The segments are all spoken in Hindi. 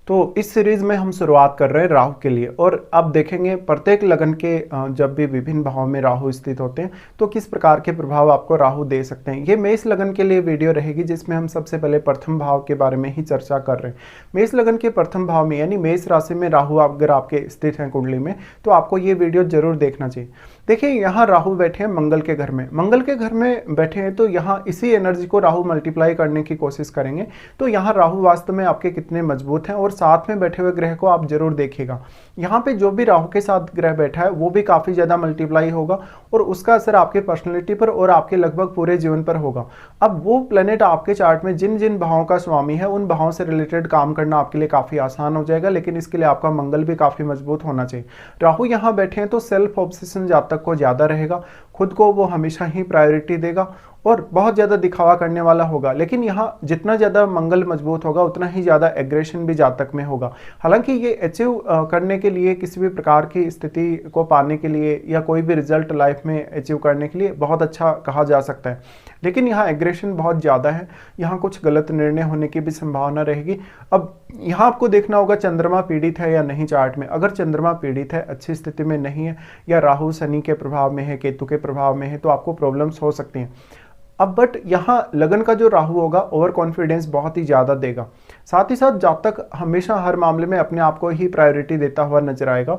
तो इस सीरीज में हम शुरुआत कर रहे हैं राहु के लिए, और अब देखेंगे प्रत्येक लगन के जब भी विभिन्न भावों में राहु स्थित होते हैं तो किस प्रकार के प्रभाव आपको राहु दे सकते हैं। ये मेष लगन के लिए वीडियो रहेगी जिसमें हम सबसे पहले प्रथम भाव के बारे में ही चर्चा कर रहे हैं। मेष लगन के प्रथम भाव में यानी मेष राशि में राहु अगर आपके स्थित हैं कुंडली में तो आपको ये वीडियो जरूर देखना चाहिए। देखिए यहाँ राहु बैठे हैं मंगल के घर में, मंगल के घर में बैठे हैं तो यहाँ इसी एनर्जी को राहु मल्टीप्लाई करने की कोशिश करेंगे। तो यहाँ राहु वास्तव में आपके कितने मजबूत हैं, और साथ में बैठे हुए ग्रह को आप जरूर देखिएगा। यहाँ पे जो भी राहु के साथ ग्रह बैठा है वो भी काफी ज्यादा मल्टीप्लाई होगा और उसका असर आपके पर्सनैलिटी पर और आपके लगभग पूरे जीवन पर होगा। अब वो प्लेनेट आपके चार्ट में जिन जिन भावों का स्वामी है उन भावों से रिलेटेड काम करना आपके लिए काफी आसान हो जाएगा, लेकिन इसके लिए आपका मंगल भी काफी मजबूत होना चाहिए। राहु यहाँ बैठे हैं तो सेल्फ ऑब्सेशन जातक को ज्यादा रहेगा, खुद को वो हमेशा ही प्रायोरिटी देगा और बहुत ज़्यादा दिखावा करने वाला होगा। लेकिन यहाँ जितना ज़्यादा मंगल मजबूत होगा उतना ही ज़्यादा एग्रेशन भी जातक में होगा। हालांकि ये अचीव करने के लिए, किसी भी प्रकार की स्थिति को पाने के लिए या कोई भी रिजल्ट लाइफ में अचीव करने के लिए बहुत अच्छा कहा जा सकता है, लेकिन यहाँ एग्रेशन बहुत ज़्यादा है। यहाँ कुछ गलत निर्णय होने की भी संभावना रहेगी। अब यहाँ आपको देखना होगा चंद्रमा पीड़ित है या नहीं चार्ट में। अगर चंद्रमा पीड़ित है, अच्छी स्थिति में नहीं है, या राहु शनि के प्रभाव में है, केतु के प्रभाव में है, तो आपको प्रॉब्लम्स हो सकती हैं। अब बट यहाँ लगन का जो राहु होगा ओवर कॉन्फिडेंस बहुत ही ज़्यादा देगा। साथ ही साथ जातक हमेशा हर मामले में अपने आप को ही प्रायोरिटी देता हुआ नजर आएगा।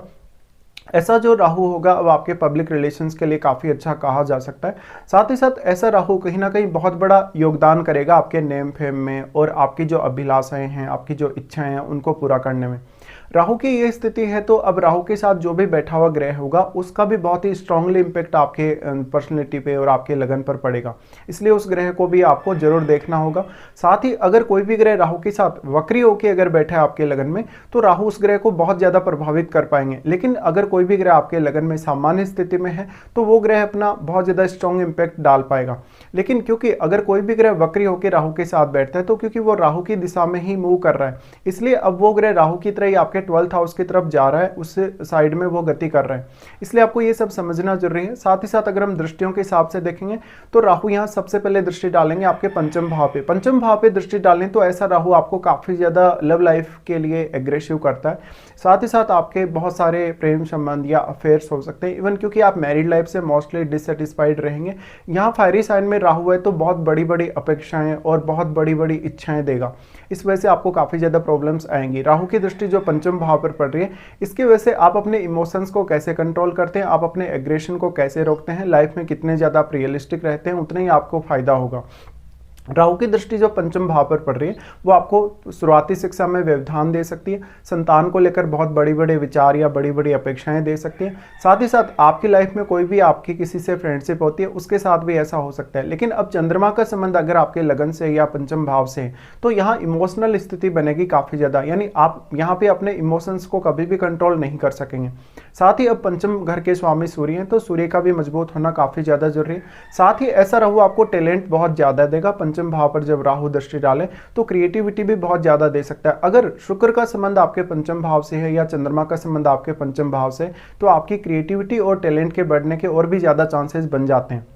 ऐसा जो राहु होगा अब आपके पब्लिक रिलेशंस के लिए काफ़ी अच्छा कहा जा सकता है। साथ ही साथ ऐसा राहु कहीं ना कहीं बहुत बड़ा योगदान करेगा आपके नेम फेम में और आपकी जो अभिलाषाएं हैं, आपकी जो इच्छाएं हैं उनको पूरा करने में। राहु की ये स्थिति है तो अब राहु के साथ जो भी बैठा हुआ ग्रह होगा उसका भी बहुत ही स्ट्रांगली इम्पेक्ट आपके पर्सनैलिटी पे और आपके लगन पर पड़ेगा, इसलिए उस ग्रह को भी आपको जरूर देखना होगा। साथ ही अगर कोई भी ग्रह राहु के साथ वक्री होकर अगर बैठा है आपके लगन में तो राहु उस ग्रह को बहुत ज़्यादा प्रभावित कर पाएंगे। लेकिन अगर कोई भी ग्रह आपके लगन में सामान्य स्थिति में है तो वो ग्रह अपना बहुत ज़्यादा स्ट्रॉन्ग इम्पैक्ट डाल पाएगा। लेकिन क्योंकि अगर कोई भी ग्रह वक्री होकर राहु के साथ बैठता है तो क्योंकि वो राहु की दिशा में ही मूव कर रहा है, इसलिए अब वो ग्रह राहु की तरह ही आपके 12th हाउस की तरफ जा रहा है, उस साइड में वो गति कर रहा है, इसलिए आपको ये सब समझना जरूरी है। साथ ही साथ अगर हम दृष्टियों के हिसाब से देखेंगे तो राहु यहाँ सबसे पहले दृष्टि डालेंगे आपके पंचम भाव पे। पंचम भाव पे दृष्टि डालें तो ऐसा राहु आपको काफी ज्यादा लव लाइफ के लिए एग्रेसिव करता है। साथ ही साथ आपके बहुत सारे प्रेम संबंध या अफेयर्स हो सकते हैं, इवन क्योंकि आप मैरिड लाइफ से मोस्टली डिससेटिस्फाइड रहेंगे। यहाँ फायरी साइन में राहु है तो बहुत बड़ी बड़ी अपेक्षाएं और बहुत बड़ी बड़ी इच्छाएं देगा, इस वजह से आपको काफी ज्यादा प्रॉब्लम्स आएंगी। राहु की दृष्टि जो पंचम भाव पर पड़ रही है इसकी वजह से आप अपने इमोशंस को कैसे कंट्रोल करते हैं, आप अपने एग्रेशन को कैसे रोकते हैं, लाइफ में कितने ज्यादा आप रियलिस्टिक रहते हैं, उतना ही आपको फायदा होगा। राहु की दृष्टि जो पंचम भाव पर पड़ रही है वो आपको शुरुआती शिक्षा में व्यवधान दे सकती है, संतान को लेकर बहुत बड़ी बड़े विचार या बड़ी बड़ी अपेक्षाएं दे सकती है। साथ ही साथ आपकी लाइफ में कोई भी आपकी किसी से फ्रेंडशिप होती है उसके साथ भी ऐसा हो सकता है। लेकिन अब चंद्रमा का संबंध अगर आपके लगन से या पंचम भाव से है तो यहाँ इमोशनल स्थिति बनेगी काफ़ी ज़्यादा, यानी आप यहाँ पे अपने इमोशंस को कभी भी कंट्रोल नहीं कर सकेंगे। साथ ही अब पंचम घर के स्वामी सूर्य हैं तो सूर्य का भी मजबूत होना काफ़ी ज़्यादा जरूरी है। साथ ही ऐसा राहु आपको टैलेंट बहुत ज़्यादा देगा। पंचम भाव पर जब राहु दृष्टि डाले तो क्रिएटिविटी भी बहुत ज्यादा दे सकता है। अगर शुक्र का संबंध आपके पंचम भाव से है या चंद्रमा का संबंध आपके पंचम भाव से तो आपकी क्रिएटिविटी और टैलेंट के बढ़ने के और भी ज्यादा चांसेस बन जाते हैं।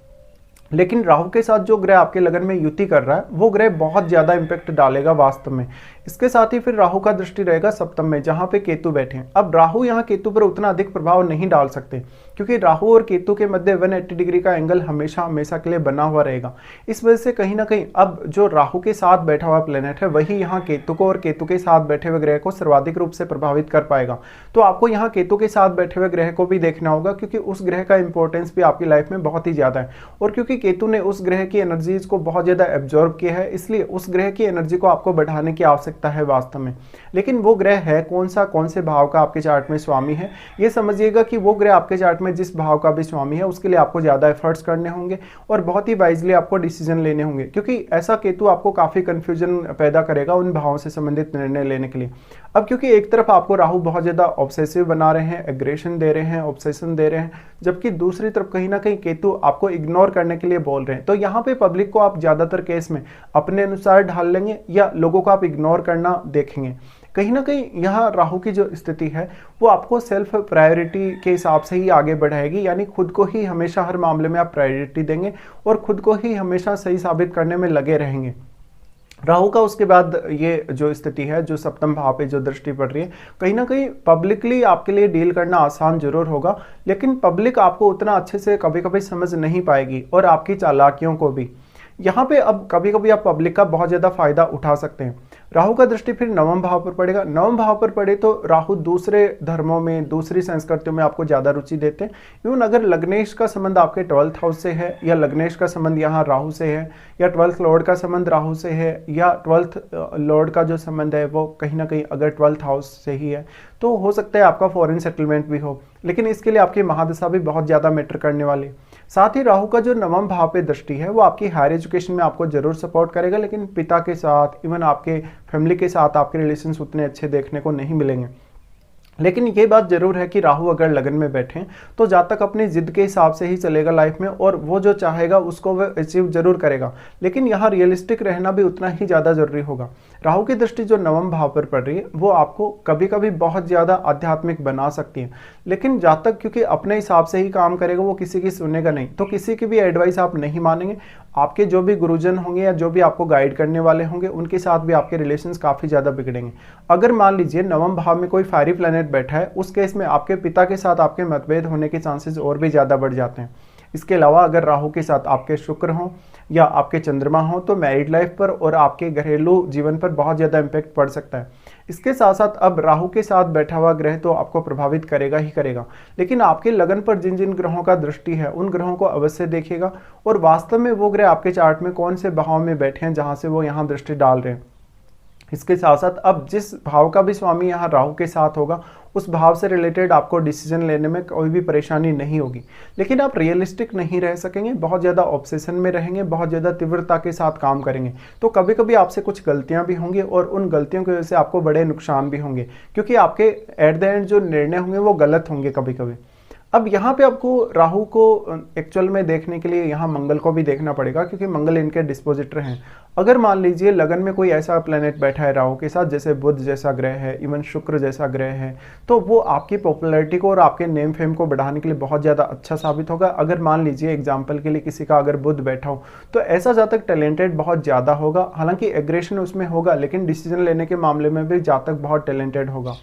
लेकिन राहु के साथ जो ग्रह आपके लगन में युति कर रहा है वो ग्रह बहुत ज्यादा इंपैक्ट डालेगा वास्तव में। इसके साथ ही फिर राहु का दृष्टि रहेगा सप्तम में जहां पे केतु बैठे हैं। अब राहु यहाँ केतु पर उतना अधिक प्रभाव नहीं डाल सकते क्योंकि राहु और केतु के मध्य 180 डिग्री का एंगल हमेशा हमेशा के लिए बना हुआ रहेगा। इस वजह से कहीं ना कहीं अब जो राहु के साथ बैठा हुआ प्लेनेट है वही यहाँ केतु को और केतु के साथ बैठे हुए ग्रह को सर्वाधिक रूप से प्रभावित कर पाएगा। तो आपको यहाँ केतु के साथ बैठे हुए ग्रह को भी देखना होगा क्योंकि उस ग्रह का इंपॉर्टेंस भी आपकी लाइफ में बहुत ही ज्यादा है, और क्योंकि केतु ने उस ग्रह की एनर्जीज को बहुत ज्यादा एब्जॉर्ब किया है इसलिए उस ग्रह की एनर्जी को आपको बढ़ाने की आवश्यकता है वास्तव में। लेकिन वो ग्रह है कौन से भाव का आपके चार्ट में स्वामी है, ये समझिएगा कि वो ग्रह आपके चार्ट में जिस भाव का भी स्वामी है उसके लिए आपको ज्यादा एफर्ट्स करने होंगे और बहुत ही वाइजली आपको डिसीजन लेने होंगे, क्योंकि ऐसा केतु आपको काफी कंफ्यूजन पैदा करेगा उन भावों से संबंधित निर्णय लेने के लिए। अब क्योंकि एक तरफ आपको राहु बहुत ज्यादा ऑब्सेसिव बना रहे हैं, एग्रेशन दे रहे हैं, ऑब्सेशन दे रहे हैं, जबकि दूसरी तरफ कहीं ना कहीं केतु आपको इग्नोर करने के लिए बोल रहे हैं। तो यहाँ पे पब्लिक को आप ज्यादातर केस में अपने अनुसार ढाल लेंगे या लोगों को आप इग्नोर करना देखेंगे। कहीं ना कहीं यहाँ राहु की जो स्थिति है वो आपको सेल्फ प्रायोरिटी के हिसाब से ही आगे बढ़ाएगी, यानी खुद को ही हमेशा हर मामले में आप प्रायोरिटी देंगे और खुद को ही हमेशा सही साबित करने में लगे रहेंगे। राहु का उसके बाद ये जो स्थिति है, जो सप्तम भाव पे जो दृष्टि पड़ रही है, कहीं ना कहीं पब्लिकली आपके लिए डील करना आसान जरूर होगा, लेकिन पब्लिक आपको उतना अच्छे से कभी कभी समझ नहीं पाएगी और आपकी चालाकियों को भी। यहाँ पे अब कभी कभी आप पब्लिक का बहुत ज्यादा फायदा उठा सकते हैं। राहु का दृष्टि फिर नवम भाव पर पड़ेगा। नवम भाव पर पड़े तो राहु दूसरे धर्मों में, दूसरी संस्कृतियों में आपको ज्यादा रुचि देते हैं। इवन अगर लग्नेश का संबंध आपके 12th हाउस से है, या लग्नेश का संबंध यहाँ राहु से है, या 12th लॉर्ड का संबंध राहु से है, या 12th लॉर्ड का जो संबंध है वो कहीं ना कहीं अगर 12th हाउस से ही है, तो हो सकता है आपका फॉरेन सेटलमेंट भी हो, लेकिन इसके लिए आपकी महादशा भी बहुत ज्यादा मैटर करने वाली। साथ ही राहु का जो नवम भाव पे दृष्टि है वो आपकी हायर एजुकेशन में आपको जरूर सपोर्ट करेगा, लेकिन पिता के साथ, इवन आपके फैमिली के साथ आपके रिलेशंस उतने अच्छे देखने को नहीं मिलेंगे। लेकिन ये बात जरूर है कि राहु अगर लगन में बैठे तो जातक अपनी जिद के हिसाब से ही चलेगा लाइफ में, और वो जो चाहेगा उसको वह अचीव जरूर करेगा, लेकिन यहाँ रियलिस्टिक रहना भी उतना ही ज्यादा जरूरी होगा। राहु की दृष्टि जो नवम भाव पर पड़ रही है वो आपको कभी कभी बहुत ज्यादा आध्यात्मिक बना सकती है, लेकिन जातक क्योंकि अपने हिसाब से ही काम करेगा, वो किसी की सुनेगा नहीं, तो किसी की भी एडवाइस आप नहीं मानेंगे। आपके जो भी गुरुजन होंगे या जो भी आपको गाइड करने वाले होंगे उनके साथ भी आपके रिलेशंस काफी ज्यादा बिगड़ेंगे। अगर मान लीजिए नवम भाव में कोई फायरी प्लैनेट बैठा है, उस केस में आपके पिता के साथ आपके मतभेद होने के चांसेस और भी ज्यादा बढ़ जाते हैं। इसके अलावा अगर राहु के साथ आपके शुक्र हो या आपके चंद्रमा हो तो मैरिड लाइफ पर और आपके घरेलू जीवन पर बहुत ज्यादा इम्पैक्ट पड़ सकता है। इसके साथ साथ अब राहु के साथ बैठा हुआ ग्रह तो आपको प्रभावित करेगा ही करेगा, लेकिन आपके लगन पर जिन जिन ग्रहों का दृष्टि है उन ग्रहों को अवश्य देखेगा, और वास्तव में वो ग्रह आपके चार्ट में कौन से भाव में बैठे हैं जहां से वो यहाँ दृष्टि डाल रहे हैं। इसके साथ साथ अब जिस भाव का भी स्वामी यहाँ राहु के साथ होगा उस भाव से रिलेटेड आपको डिसीजन लेने में कोई भी परेशानी नहीं होगी, लेकिन आप रियलिस्टिक नहीं रह सकेंगे, बहुत ज़्यादा ऑब्सेशन में रहेंगे, बहुत ज़्यादा तीव्रता के साथ काम करेंगे, तो कभी कभी आपसे कुछ गलतियां भी होंगी और उन गलतियों की वजह से आपको बड़े नुकसान भी होंगे, क्योंकि आपके एट द एंड जो निर्णय होंगे वो गलत होंगे कभी कभी। अब यहाँ पे आपको राहु को एक्चुअल में देखने के लिए यहाँ मंगल को भी देखना पड़ेगा, क्योंकि मंगल इनके डिस्पोजिटर हैं। अगर मान लीजिए लगन में कोई ऐसा प्लेनेट बैठा है राहु के साथ, जैसे बुध जैसा ग्रह है, इवन शुक्र जैसा ग्रह है, तो वो आपकी पॉपुलैरिटी को और आपके नेम फेम को बढ़ाने के लिए बहुत ज़्यादा अच्छा साबित होगा। अगर मान लीजिए एग्जाम्पल के लिए किसी का अगर बुध बैठा हो तो ऐसा जातक टैलेंटेड बहुत ज़्यादा होगा, हालांकि एग्रेशन उसमें होगा, लेकिन डिसीजन लेने के मामले में भी जातक बहुत टैलेंटेड होगा।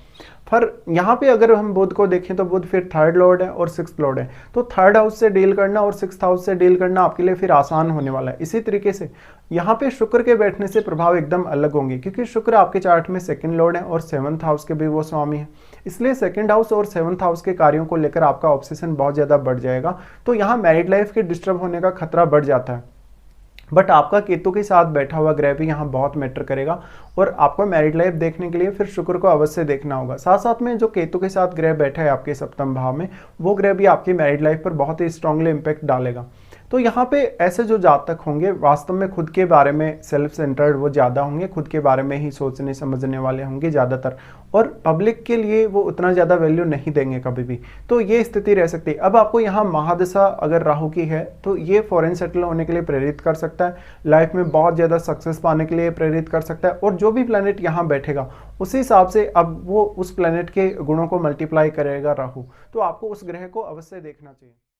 पर यहाँ पे अगर हम बुध को देखें तो बुध फिर 3rd लॉर्ड है और 6th लॉर्ड है, तो 3rd हाउस से डील करना और 6th हाउस से डील करना आपके लिए फिर आसान होने वाला है। इसी तरीके से यहाँ पे शुक्र के बैठने से प्रभाव एकदम अलग होंगे, क्योंकि शुक्र आपके चार्ट में 2nd लॉर्ड है और 7th हाउस के भी वो स्वामी है, इसलिए 2nd हाउस और 7th हाउस के कार्यों को लेकर आपका ऑब्सेशन बहुत ज्यादा बढ़ जाएगा। तो यहाँ मैरिड लाइफ के डिस्टर्ब होने का खतरा बढ़ जाता है। बट आपका केतु के साथ बैठा हुआ ग्रह भी यहाँ बहुत मैटर करेगा, और आपको मैरिड लाइफ देखने के लिए फिर शुक्र को अवश्य देखना होगा। साथ साथ में जो केतु के साथ ग्रह बैठा है आपके सप्तम भाव में, वो ग्रह भी आपकी मैरिड लाइफ पर बहुत ही स्ट्रांगली इम्पैक्ट डालेगा। तो यहाँ पे ऐसे जो जातक होंगे वास्तव में खुद के बारे में सेल्फ सेंटर्ड वो ज़्यादा होंगे, खुद के बारे में ही सोचने समझने वाले होंगे ज़्यादातर, और पब्लिक के लिए वो उतना ज़्यादा वैल्यू नहीं देंगे कभी भी। तो ये स्थिति रह सकती है। अब आपको यहाँ महादशा अगर राहु की है तो ये फॉरेन सेटल होने के लिए प्रेरित कर सकता है, लाइफ में बहुत ज़्यादा सक्सेस पाने के लिए प्रेरित कर सकता है, और जो भी प्लैनेट यहाँ बैठेगा उसी हिसाब से अब वो उस प्लैनेट के गुणों को मल्टीप्लाई करेगा राहु, तो आपको उस ग्रह को अवश्य देखना चाहिए।